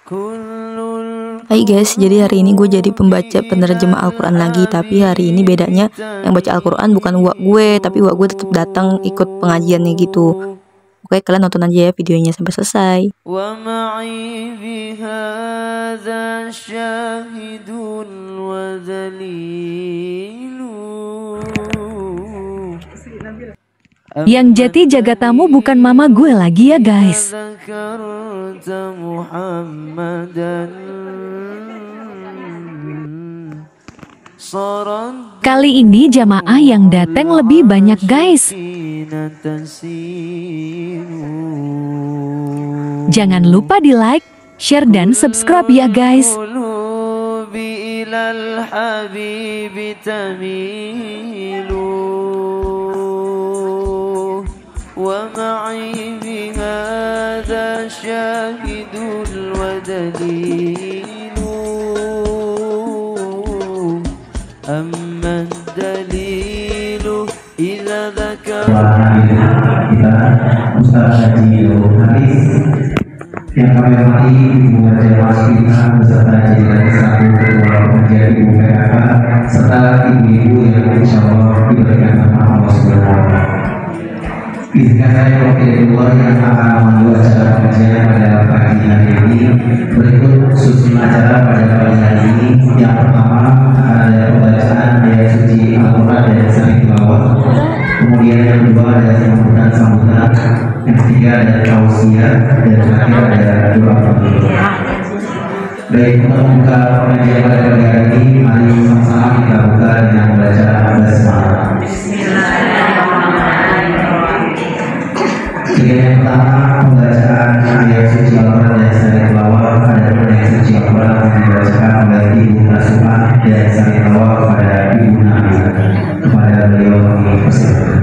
Hai guys, jadi hari ini gue jadi pembaca penerjemah Al-Quran lagi. Tapi hari ini bedanya yang baca Al-Quran bukan uak gue, tapi uak gue tetap datang ikut pengajiannya gitu. Oke, kalian nonton aja ya videonya sampai selesai. Yang jati jagatamu bukan mama gue lagi ya guys. Kali ini jamaah yang datang lebih banyak guys. Jangan lupa di like, share dan subscribe ya guys. ومعي بهذا شاهد ودليل أما الدليل إذا ذكر kita Ustaz Haji Haris yang kami hormati Ibu Majelis kita beserta jajaran selaku Ketua Pengajian Ibu PKK serta ibu-ibu yang insya Allah diberikan sama Allah Subhanahu wa Ta'ala. Izinkan saya wakil ketua yang akan memandu acara pengajian pada pagi hari ini. Berikut susunan acara pada pagi hari ini. Yang pertama ada pembacaan ayat suci Al-Quran dan sering tilawah. Kemudian yang kedua ada sambutan. Yang ketiga ada tausiah dan terakhir ada doa penutup. Baik, untuk membuka pengajian pada pagi hari ini, mari sama-sama kita buka dengan membaca basmalah. Yang pertama pembacaan ayat suci Al-Quran dan sari tilawah. Adapun ayat suci Al-Quran akan dibacakan oleh Ibu Nasuha dan sari tilawah kepada Ibu Nabi. Kepada beliau kami persilakan.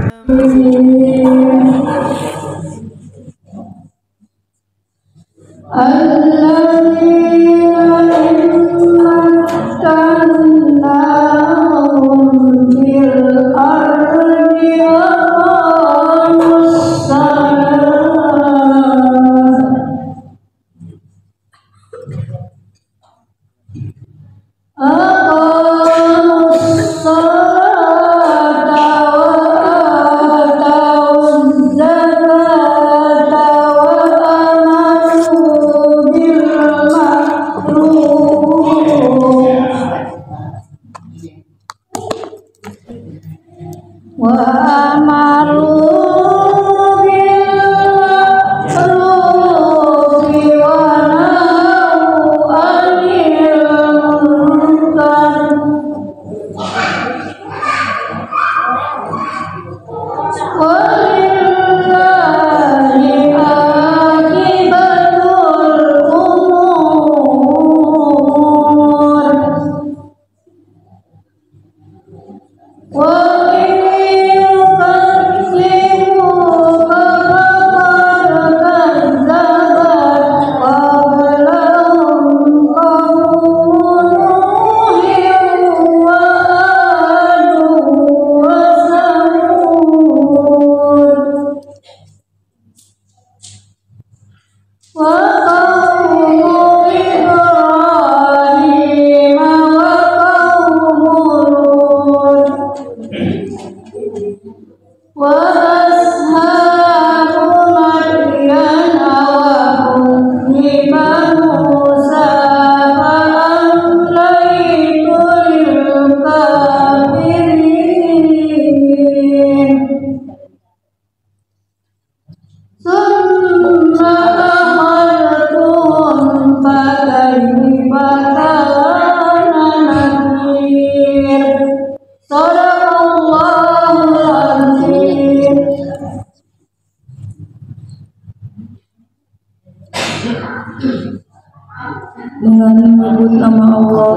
Dengan menyebut nama Allah.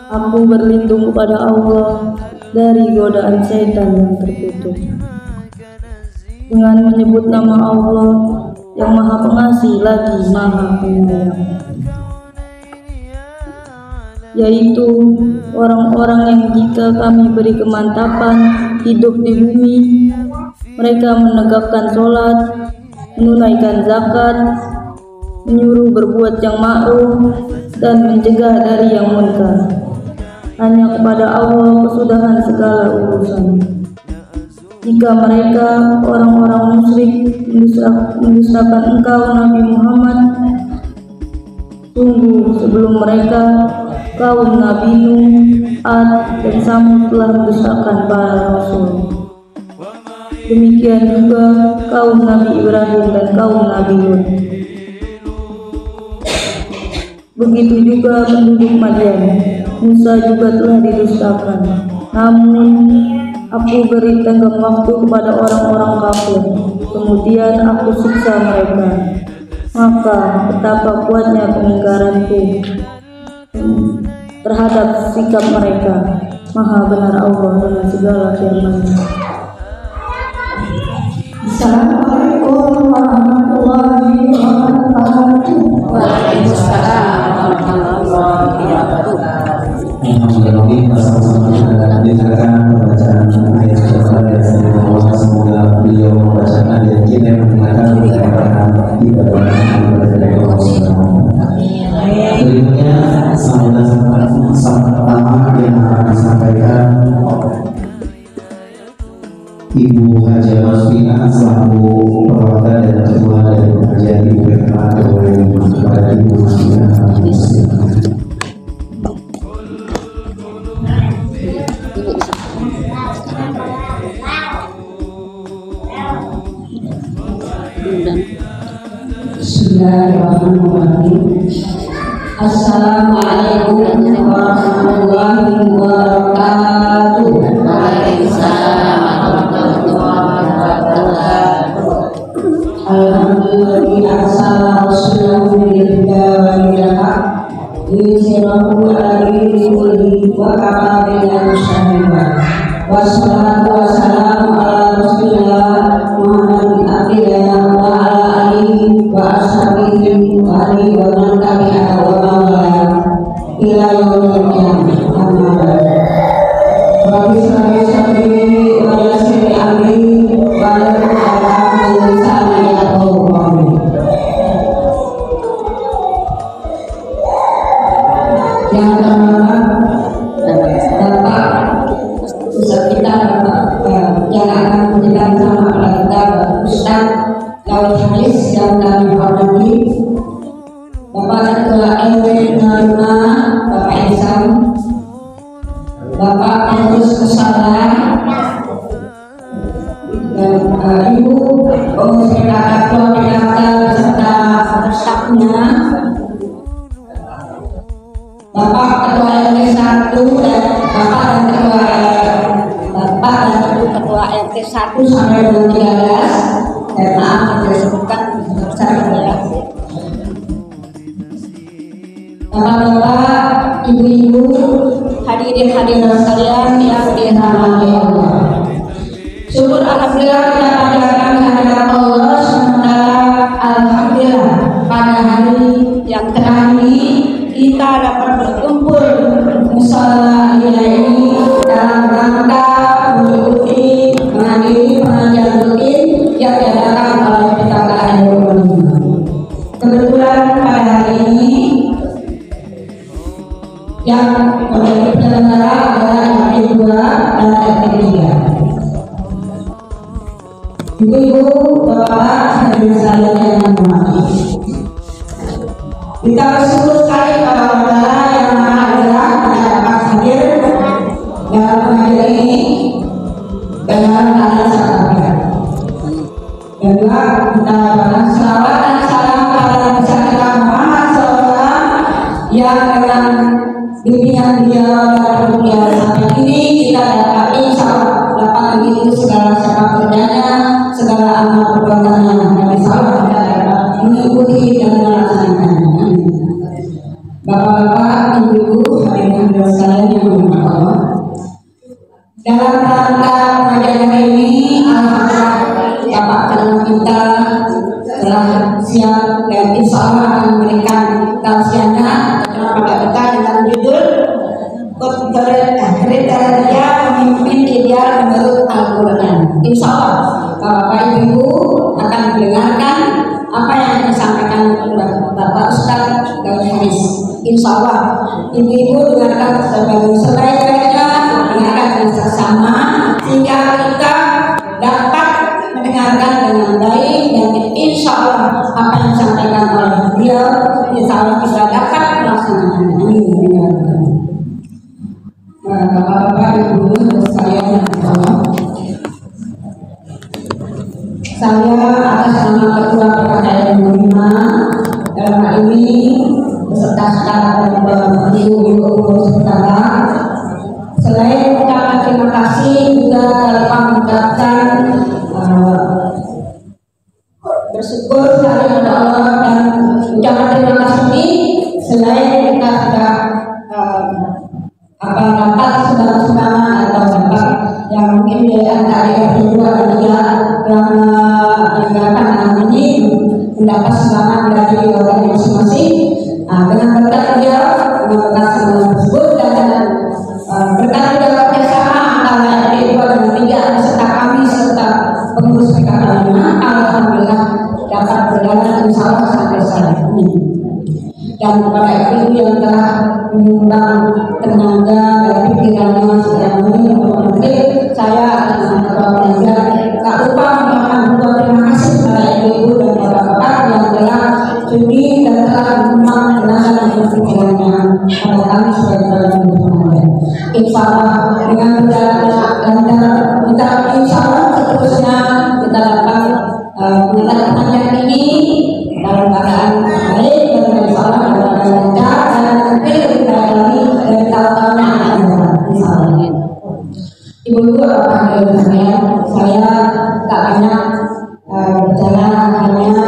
Aku berlindung kepada Allah dari godaan setan yang terkutuk. Dengan menyebut nama Allah yang Maha Pengasih lagi Maha Penyayang. yaitu orang-orang yang jika kami beri kemantapan hidup di bumi, mereka menegakkan sholat, menunaikan zakat, menyuruh berbuat yang ma'ruf, dan mencegah dari yang munkar. Hanya kepada Allah kesudahan segala urusan. Jika mereka orang-orang musyrik mendustakan engkau Nabi Muhammad, sungguh sebelum mereka kaum Nabi Nuh, Ad, dan Samud telah mendustakan para rasul. Demikian juga kaum Nabi Ibrahim dan kaum Nabi Lut. Begitu juga penduduk Madian, Musa juga telah didustakan. Namun aku beri tenggang waktu kepada orang-orang kafir, kemudian aku siksa mereka. Maka betapa kuatnya pengingkaranku terhadap sikap mereka. Maha benar Allah dengan segala firman-Nya. Assalamualaikum warahmatullahi wabarakatuh. Waalaikumsalam warahmatullahi wabarakatuh. Alhamdulillah, bersama-sama kita dengarkan pembacaan ayat suci dari Allah. Semoga beliau membacakan dan kita mendengarkan mendengarkan ibadah dari Allah Subhanahu wa Ta'ala. Berikutnya sambutan pertama yang akan disampaikan Ibu Haja Masfina selaku perwakilan dan ketua dari pengajian Ibu PKK kepada Ibu Masfina. Bismillahirrahmanirrahim. Assalamualaikum warahmatullahi wabarakatuh. Waalaikumsalam warahmatullahi wabarakatuh. Alhamdulillah sallallahu alaihi wa sallam. Wassalatu wassalamu ala Rasulillah Muhammadin abdillah wa ala alihi wa ashabihi wa alihi wa man tabi'ahu wa man wala ila yaumil qiyamah. Amma ba'du. Rabbi shrah sadri wa yassir li amri wa hlul 'uqdatam min lisani yafqahu qawli. Yang terhormat Bapak Ustaz kita yang akan memberikan sama kita Ustaz Laut Haris yang kami hormati, Bapak Ketua RW 05 Bapak Isam, Bapak Pengurus Musala, dan Ibu Pengurus PKK Ketua PKK beserta stafnya, Bapak Ketua RW 1 dan Bapak dan Ketua RT 1 sampai dengan 13, dan maaf tidak disebutkan ya. Bapak-bapak, ibu-ibu, hadirin hadirat sekalian yang dirahmati Allah. Syukur alhamdulillah kita panjatkan kehadirat Allah SWT. Alhamdulillah pada hari yang terakhir kita dapat berkumpul musala ini dalam rangka mengikuti menghadiri pengajian rutin yang diadakan oleh PKK RW 05. Kebetulan pada hari ini yang menjadi penyelenggara adalah RT 2 dan RT 3. Ibu-ibu, bapak, hadirin sekalian yang hormati, kita bersyukur sekali kepada Allah yang Maha Esa kita dapat hadir dalam pengajian ini dengan keadaan sahabat. Dan juga kita berikan selawat dan salam kepada besar kita Muhammad SAW yang dengan bimbingan beliau dan kemudian sampai ini kita dapat insya Allah dapat begitu segala sepak kerjanya, segala amal perbuatannya, dan insya Allah kita dapat mengikuti dan melaksanakannya. Bapak-bapak, ibu-ibu, hadirin sekalian yang berbahagia Allah. Dalam rangka pengajian hari ini, alhamdulillah Bapak Ketua kita telah siap dan insya Allah akan memberikan tausiahnya pada kita dengan judul kriteria pemimpin ideal menurut Al-Quran. Insya Allah Bapak Ibu akan mendengarkan apa yang disampaikan oleh Bapak Ustadz Daud Haris. Insya Allah ibu-ibu dengarkan sebaik-baiknya, dengarkan dengan seksama sehingga kita dapat mendengarkan dengan baik, dan insya Allah apa yang disampaikan oleh beliau insya Allah kita dapat melaksanakan. Bapak-bapak, ibu sekalian, saya atas nama Ketua PKKN 5 dalam hal ini beserta staf dan ibu-ibu sekalian, selain mengucapkan terima kasih juga dapat mengucapkan bersyukur kepada Allah, dan ucapan terima kasih ini selain kita sudah dapat sumbangan atau dapat yang mungkin di antara yang kedua dan tiga yang menyelenggarakan ini mendapat sumbangan dari warga masing-masing. Dengan berkat beliau, dengan berkat sumbangan tersebut dan berkat beliau kerjasama antara yang kedua dan tiga serta kami serta pengurus PKK 5, alhamdulillah dapat berjalan insya Allah sampai saat ini. Dan kepada ibu yang telah menyumbang tenaga dan pikirannya sedang menikmati, saya akan mengucapkan tak lupa mengucapkan terima kasih kepada ibu dan bapak-bapak yang telah sudi dan telah menyumbang tenaga dan pikirannya pada kami sebagai tenaga. Insya Allah dengan berjalan kita insya Allah seterusnya kita dapat menjalankan yang ini dalam keadaan baik dan insya Allah dalam lancar dan mungkin lebih baik lagi dari tahun-tahun yang akan datang. Insya Allah. Ibu-ibu, bapak-bapak saya tak banyak berbicara, hanya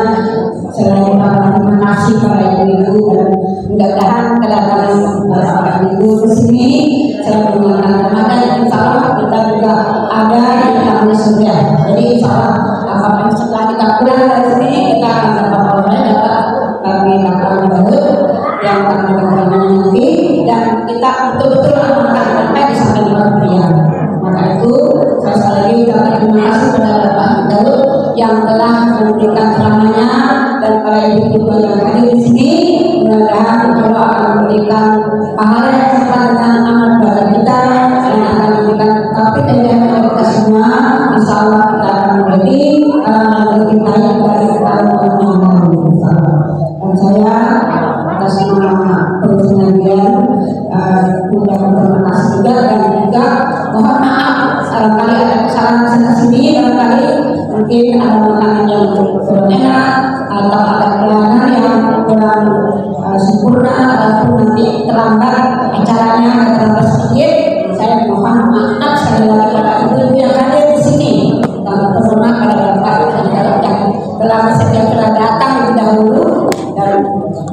selain terima kasih kepada ibu-ibu, dan mudah-mudahan kedatangan bapak ibu ke sini saya menggunakan tenaga yang insya Allah kita juga ada di dalam surga. Jadi insya Allah apapun setelah kita pulang dari sini kita akan dapat oleh dapat bagi bapak baru yang akan mendengarkan nanti, dan kita betul-betul akan sampai di samping pria. Maka itu saya sekali lagi ucapkan terima kasih kepada Bapak Daud yang telah memberikan ceramahnya, dan para ibu-ibu yang hadir di sini. Mudah-mudahan Allah akan memberikan pahala yang sama dengan amal ibadah kita, dan akan memberikan topik yang kita semua. Insya Allah kita akan menjadi lebih baik dari tahun-tahun yang lalu. Dan saya atas nama pengajian mengucapkan terima kasih juga, dan juga mohon maaf barangkali ada kesalahan sana sini, barangkali mungkin ada makanan yang kurang enak atau ada kelelahan yang kurang sempurna ataupun nanti terlambat acaranya terlambat sedikit. Saya mohon maaf sekali lagi pada ibu-ibu yang hadir di sini, dan terutama pada bapak yang telah bersedia telah datang lebih dahulu, dan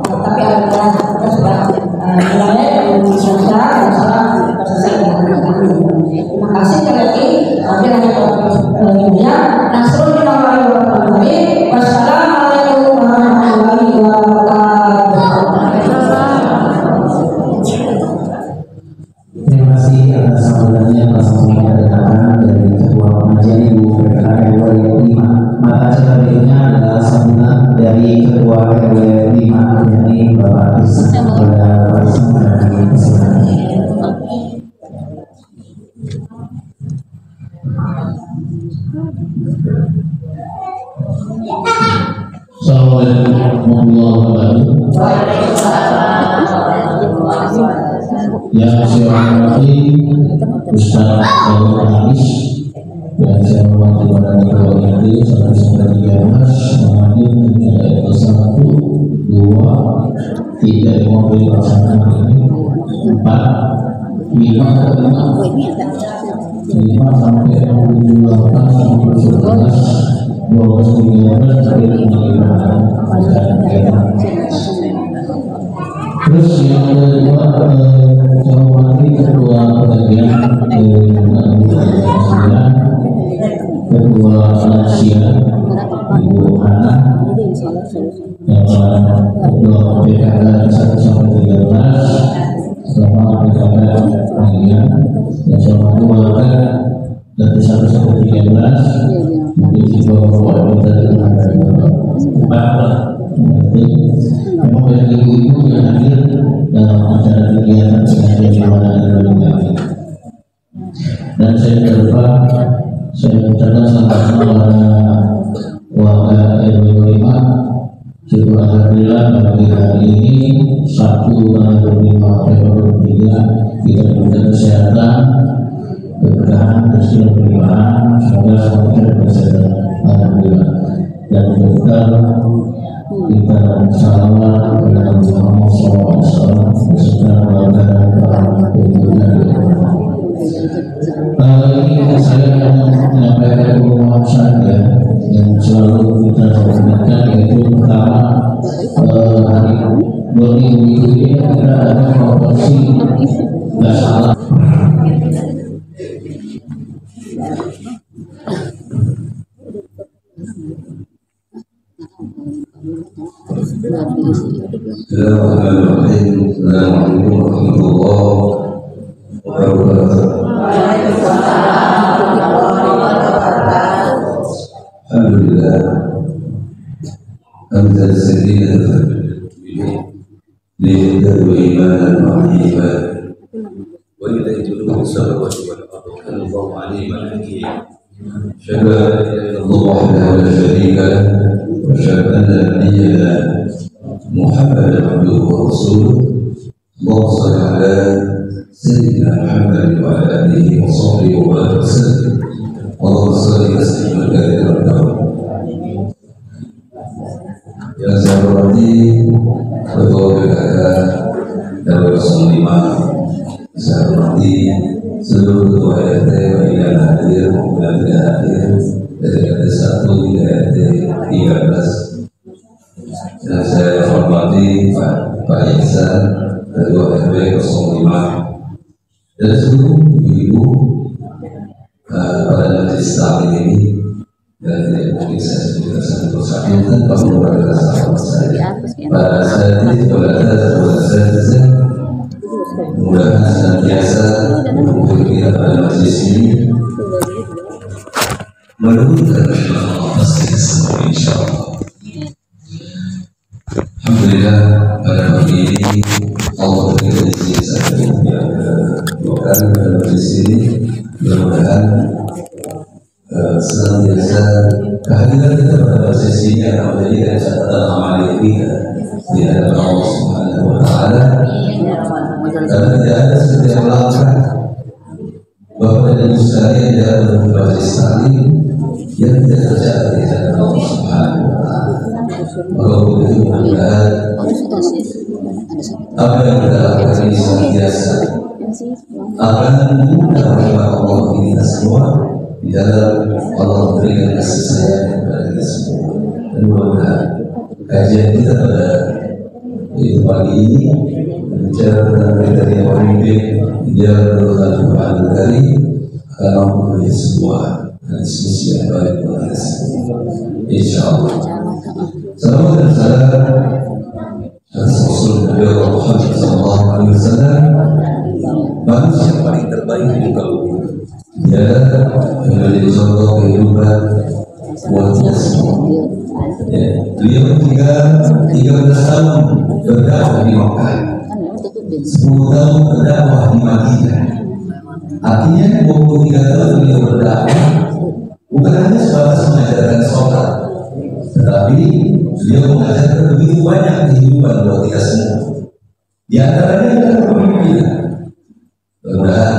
tapi alhamdulillah kita sudah mulai dengan selesai dan salah selesai dengan kami. Terima kasih sekali lagi. Wassalamualaikum warahmatullahi wabarakatuh. Terima kasih atas sambutannya Pak Samuel Kedatangan dari Ketua Pengajian Ibu PKKN RW 5. Maka selanjutnya adalah sambutan dari Ketua RW 5 yakni Bapak Isma kepada Pak Isma dari persilakan. Assalamualaikum warahmatullahi wabarakatuh. Yang saya hormati Ustaz Daud Haris, yang saya hormati para ketua RT sampai 19 mengambil kegiatan ke 1, 2, 3 yang mau dilaksanakan ini 4, 5 sampai 12 sampai 13 terus yang kedua saya hormati Ketua Pengajian Ketua Lansia Ibu Hana, Ketua PKK 1 sampai 13 selama PKK bahwa kita ada memang banyak ibu-ibu yang hadir dalam acara kegiatan pengajian Ramadan ini. Dan saya terlupa, saya mengucapkan selamat warga RW 5. Syukur alhamdulillah pada hari ini Sabtu tanggal 25 Februari 2023 kita diberikan kesehatan, keberkahan, rezeki dan kelimpahan. Semoga selamat kesehatan alhamdulillah. Dan kita salawat kepada Muhammad SAW beserta keluarga dan para pengikutnya. Ini saya akan menyampaikan pengumuman saja yang selalu kita sampaikan, yaitu pertama hari 2 minggu ini kita ada promosi nggak salah. Bismillahirrahmanirrahim. Assalamualaikum warahmatullahi wabarakatuh. Alhamdulillah. Hamdan sadidan lillahi wa imanan wa iman. Wa ilaihi turja'un salawatu wal Allahu aliman hakim. Syahadu an la ilaha illallah wahdahu la syarika lahu wa syahadu anna nabiyyana Muhammadan abduhu wa rasuluh. Allahumma shalli ala sayyidina Muhammad wa ala alihi wa sahbihi wa sallam. Allahumma shalli tasliman katsiran. Yang saya hormati Ketua PKK RW 05, saya hormati seluruh ketua RT yang hadir maupun yang tidak hadir dari RT 1 hingga RT 13. Dan saya hormati Pak Ihsan, Ketua RW 05, dan seluruh ibu-ibu pada majelis taklim ini. Dan tidak mungkin saya sebutkan satu persatu tanpa mengurangi rasa hormat saya. Pada saat ini kepada saya mudah-mudahan senantiasa menghubungi kita pada majelis ini, menurunkan Allah pasti semua insya Allah. Alhamdulillah pada pagi ini Allah berikan izin saya yang dua kali pada majelis ini. Mudah-mudahan senantiasa kehadiran kita pada sesi ini akan menjadikan catatan amal kita di hadapan Allah Subhanahu wa Ta'ala. Karena tidak ada setiap langkah Bapak dan Ibu sekalian dalam majelis taklim yang tidak tercatat di hadapan Allah Subhanahu wa Ta'ala. Maka begitu mudah-mudahan apa yang kita lakukan ini senantiasa akan mudah rahmat Allah kita semua di dalam Allah memberikan kasih sayang kepada kita semua. Dan mudah-mudahan kajian kita pada pagi ini bicara tentang kriteria pemimpin di dalam Al-Quran Al-Karim akan mampu menjadi sebuah diskusi yang baik buat kita semua. Insya Allah. Salam dan salam atas Rasul Muhammad SAW, manusia paling terbaik di muka bumi. Ya, yang menjadi contoh kehidupan buat kita semua. Ya, beliau 13 tahun berdakwah di Makkah, 10 tahun berdakwah di Madinah. Artinya 23 tahun beliau berdakwah bukan hanya sebatas mengajarkan sholat, tetapi beliau mengajarkan begitu banyak kehidupan buat kita semua. Di antaranya adalah kepemimpinan. Mudah-mudahan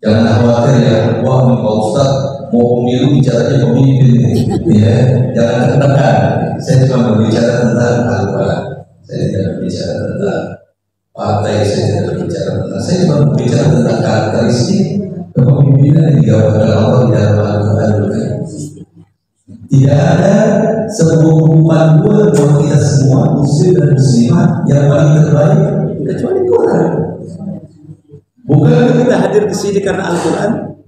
jangan khawatir ya, wah Pak Ustaz mau pemilu bicaranya pemimpin, ya jangan tertekan. Saya cuma berbicara tentang Al-Quran, saya tidak berbicara tentang partai, saya tidak berbicara tentang, saya cuma berbicara tentang karakteristik kepemimpinan yang digabarkan Allah di dalam Al-Quran. Tidak ada sebuah panduan buat kita semua muslim dan muslimah yang paling terbaik kecuali Quran. Bukankah kita hadir ke sini karena Al-Quran?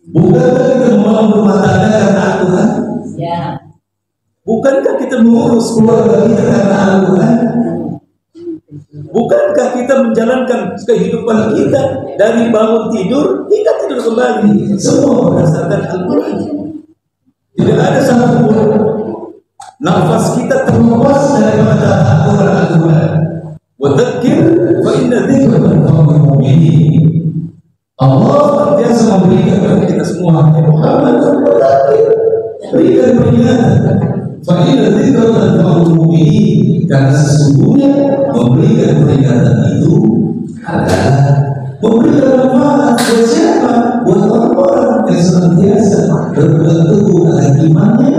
Bukankah kita membangun rumah tangga karena Al-Quran? Ya. Bukankah kita mengurus keluarga kita karena Al-Quran? Bukankah kita menjalankan kehidupan kita dari bangun tidur hingga tidur kembali semua berdasarkan Al-Quran? Tidak ada satupun nafas kita terlepas daripada aturan-aturan. Wa dzakir fa inna dzikra tanfa'ul mu'minin. Allah biasa memberikan kepada kita semua Muhammad berikan peringatan. Fa inna dzikra tanfa'ul mu'minin, karena sesungguhnya memberikan peringatan itu adalah memberikan manfaat buat siapa? Buat orang-orang yang senantiasa berpegang teguh akan imannya,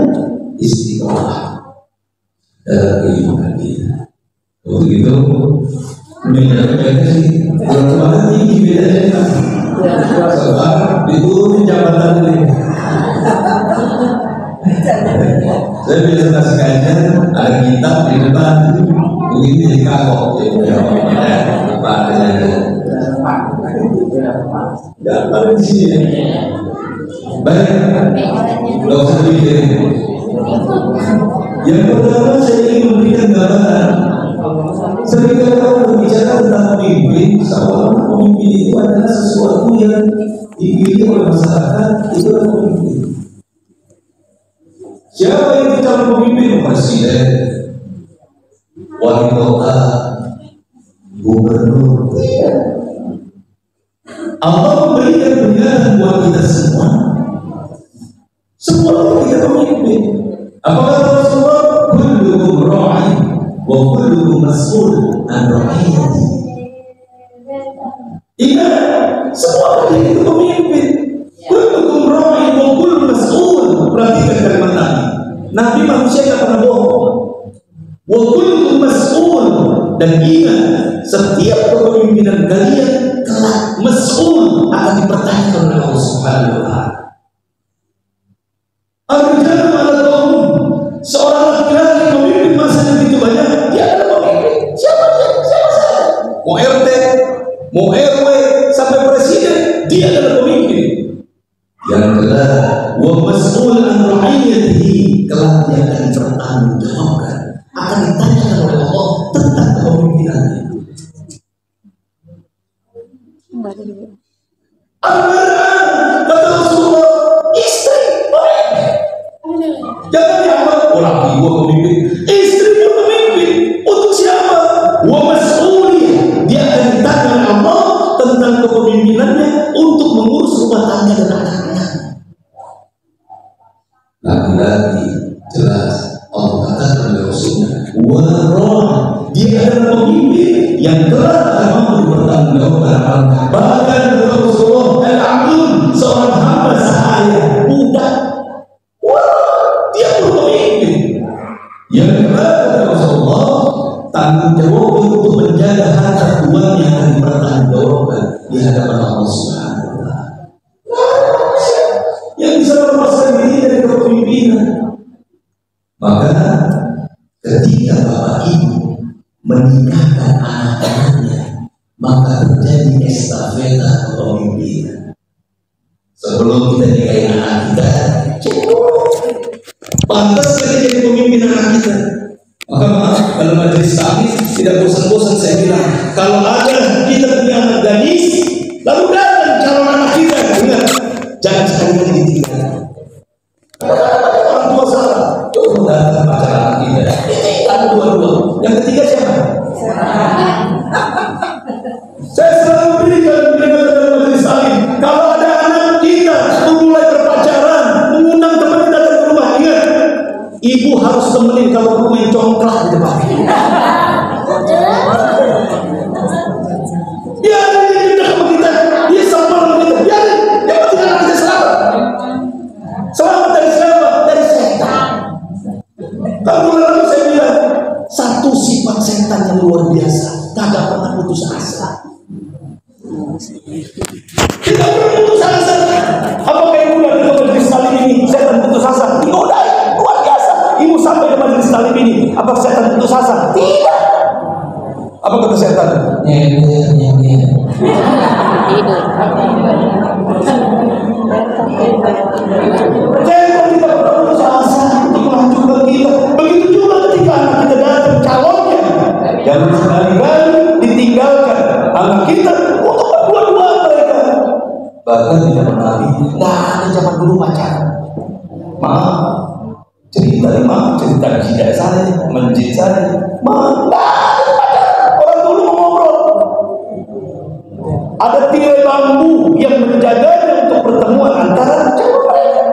istiqomah dalam kehidupan kita. Untuk itu, bedanya sih, orang tinggi bedanya. Sekarang diturunin jabatan ini. Saya biasa kasih kajian, ada kitab di depan, begitu jadi kagok. Dapat di sini. Baik, tidak usah dipikirin. Yang pertama saya ingin memberikan gambaran. Seringkali orang berbicara tentang pemimpin, seolah-olah pemimpin itu adalah sesuatu yang dipilih oleh masyarakat, itu adalah pemimpin. Siapa yang dicalon pemimpin? Presiden, wali kota, gubernur. Allah memberikan peringatan buat kita semua. Semua kita pemimpin. Apakah Rasulullah? Kullukum ra'i wa kullukum mas'ul an ra'iyati. Ingat, semua kita itu pemimpin. Kullukum ra'i wa kullukum mas'ul. Perhatikan kalimat Nabi. Nabi manusia tidak pernah bohong. Wa kullukum mas'ul. Dan ingat, setiap kepemimpinan kalian kelak mas'ul akan dipertanyakan oleh Allah Subhanahu wa Ta'ala. Ar-rijalu 'ala qaum. Seorang laki-laki memimpin masa yang begitu banyak, dia adalah pemimpin. Siapa dia? Siapa saja. Mau RT, mau RW, sampai presiden, dia adalah pemimpin. Yang kedua, wa mas'ul an ra'iyatihi, kelak dia akan dipertanggungjawabkan, akan ditanyakan oleh Allah tentang kepemimpinannya. Al-Quran kata Rasulullah, istri pemimpin. Jangan dianggap orang ibu pemimpin, istri pun pemimpin. Untuk siapa? Wa mas'uliyah, dia akan ditanya oleh Allah tentang kepemimpinannya untuk mengurus rumah tangga dan anak-anak. Laki-laki jelas Allah katakan oleh Rasulnya, wa dia adalah pemimpin yang telah akan mampu dipertanggungjawabkan. Bahkan Rasulullah al-Abdul, seorang hamba sahaya, budak, dia pun pemimpin. Yang kedua kata Rasulullah, tanggung jawab untuk menjaga harta tuan yang akan dipertanggungjawabkan di hadapan Allah Subhanahu wa Ta'ala. Yang bisa melepaskan diri dari kepemimpinan. Maka ketika bapak ibu menikahkan anak-anaknya, maka terjadi estafeta kepemimpinan. Sebelum kita nikahin anak kita, pantas kita jadi pemimpin anak kita. Maka maaf, kalau majelis taklim tidak bosan-bosan saya bilang, kalau ada kita punya anak gadis, lalu datang calon anak kita, ingat, jangan sekali-kali ditinggalkan. Orang tua salah, coba datang pacar anak kita, ditinggal dua-dua. Yang ketiga siapa? Saya selalu berikan peringatan dalam majelis taklim, kalau ada anak kita mulai berpacaran, mengundang teman kita datang ke rumah, ingat, ibu harus temenin kalau main congklak di depan. Biarin dia pindah sama kita, dia sama sama kita, biarin, yang penting anak kita selamat. Selamat dari siapa? Dari setan. Kalau lalu saya bilang, satu sifat setan yang luar biasa, kagak pernah putus asa. Kita pernah putus asa. Apakah ibu yang di majelis taklim ini setan putus asa? Udah, luar biasa. Ibu sampai ke majelis taklim ini, apa setan putus asa? Tidak. Apa kata setan? Setan tidak pernah putus asa untuk menghancurkan kita. Begitu juga ketika anak kita datang calonnya, jangan sekali-kali ditinggalkan anak kita untuk berdua-dua mereka. Bahkan tidak pernah nggak ada zaman dulu pacaran. Maaf, cerita imam, cerita hidayah saya, masjid saya, mana orang dulu ngobrol. Ada tirai bambu yang menjaganya untuk pertemuan antara mereka.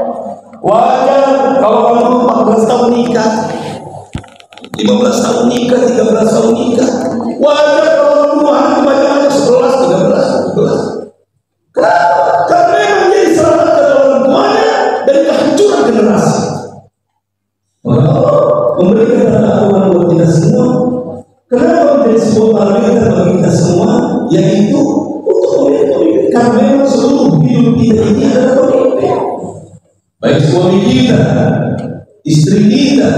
Wajar kalau orang dulu 14 tahun nikah, 15 tahun nikah, 13 tahun nikah. Wajar kalau orang dulu anak kebanyakannya 11, 13, 12. Kenapa? Karena memang menjadi salah satu orang tuanya dari kehancuran generasi. Maka Allah memberikan aturan buat kita semua. Kenapa menjadi sebuah parameter bagi kita semua, yaitu untuk pemimpin. Karena memang seluruh hidup kita ini adalah pemimpin. Baik suami kita, istri kita,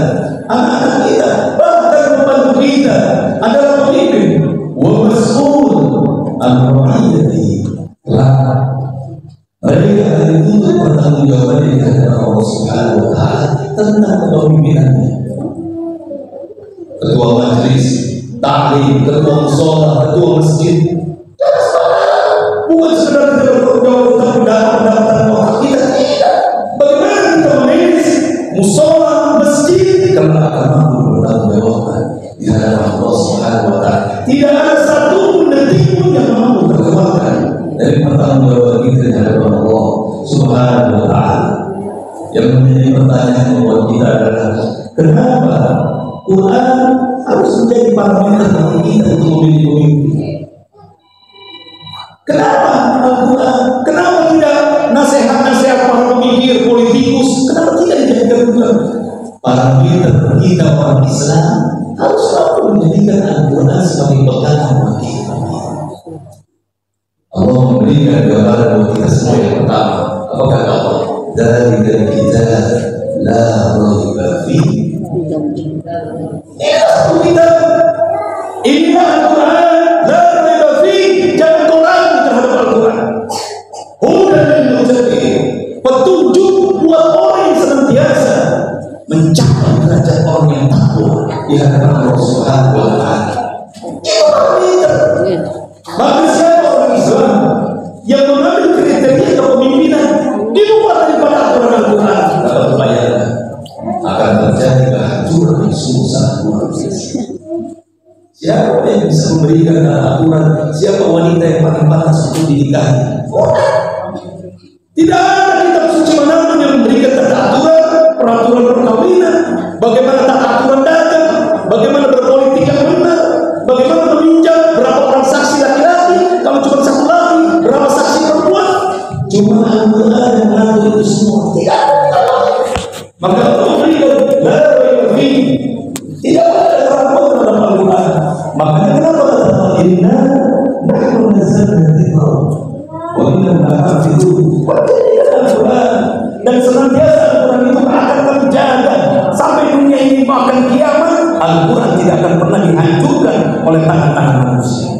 anak-anak kita, bahkan pembantu kita adalah pemimpin. Wa mas'ul al-ra'iyati. Mereka akan dituntut pertanggungjawaban di hadapan Allah Subhanahu wa Ta'ala tentang kepemimpinannya. Ketua majelis taklim, ketua mushola, ketua masjid, bukan sekedar kita bertanggung jawab tentang pendapatan kita, tidak. Bagaimana kita memanage mushola, masjid, karena akan mampu bertanggung jawabkan di hadapan Allah Subhanahu wa Ta'ala. Tidak ada satu detik pun yang mampu terlewatkan dari pertanggungjawaban kita di hadapan Allah Subhanahu wa Ta'ala. Yang menjadi pertanyaan membuat kita adalah, kenapa Quran harus menjadi parameter bagi kita untuk memilih pemimpin? Kenapa Al-Quran? Kenapa tidak nasihat-nasihat para pemikir, politikus? Kenapa tidak dijadikan Quran? Parameter kita orang Islam harus selalu menjadikan Al-Quran sebagai pegangan bagi kita. Allah memberikan gambaran buat kita semua. Yang pertama, apa kata Allah? Dari kita la raiba fi. Ini Al-Quran la raiba fi. Jangan tolak terhadap Al-Quran. Hudan lil muttaqin. Petunjuk buat orang yang senantiasa mencapai derajat orang yang takwa di hadapan Allah Subhanahu wa Ta'ala. Itu parameter. Bagi siapa orang Islam yang mengambil kriteria kepemimpinan di luar daripada aturan Al-Quran, dapat bayangkan akan terjadi kehancuran yang sungguh sangat luar biasa. Siapa yang bisa memberikan aturan? Siapa wanita yang paling pantas untuk dinikahi? Tidak ada kitab suci manapun yang memberikan tata aturan, peraturan perkawinan, bagaimana tata aturan dagang, bagaimana berpolitik yang benar, bagaimana meminjam, berapa orang saksi laki-laki, kalau cuma satu laki, berapa saksi perempuan. Cuma Al-Quran yang mengatur itu semua. Tidak ada. Maka Allah memberikan la raiba fi. Tidak ada keraguan terhadap Al-Quran. Makanya kenapa kata Allah, inna nahnu nazzalna dzikra wa inna lahafizun. Al-Quran dan senantiasa Al-Quran itu akan kami jaga sampai dunia ini bahkan kiamat. Al-Quran tidak akan pernah dihancurkan oleh tangan-tangan manusia.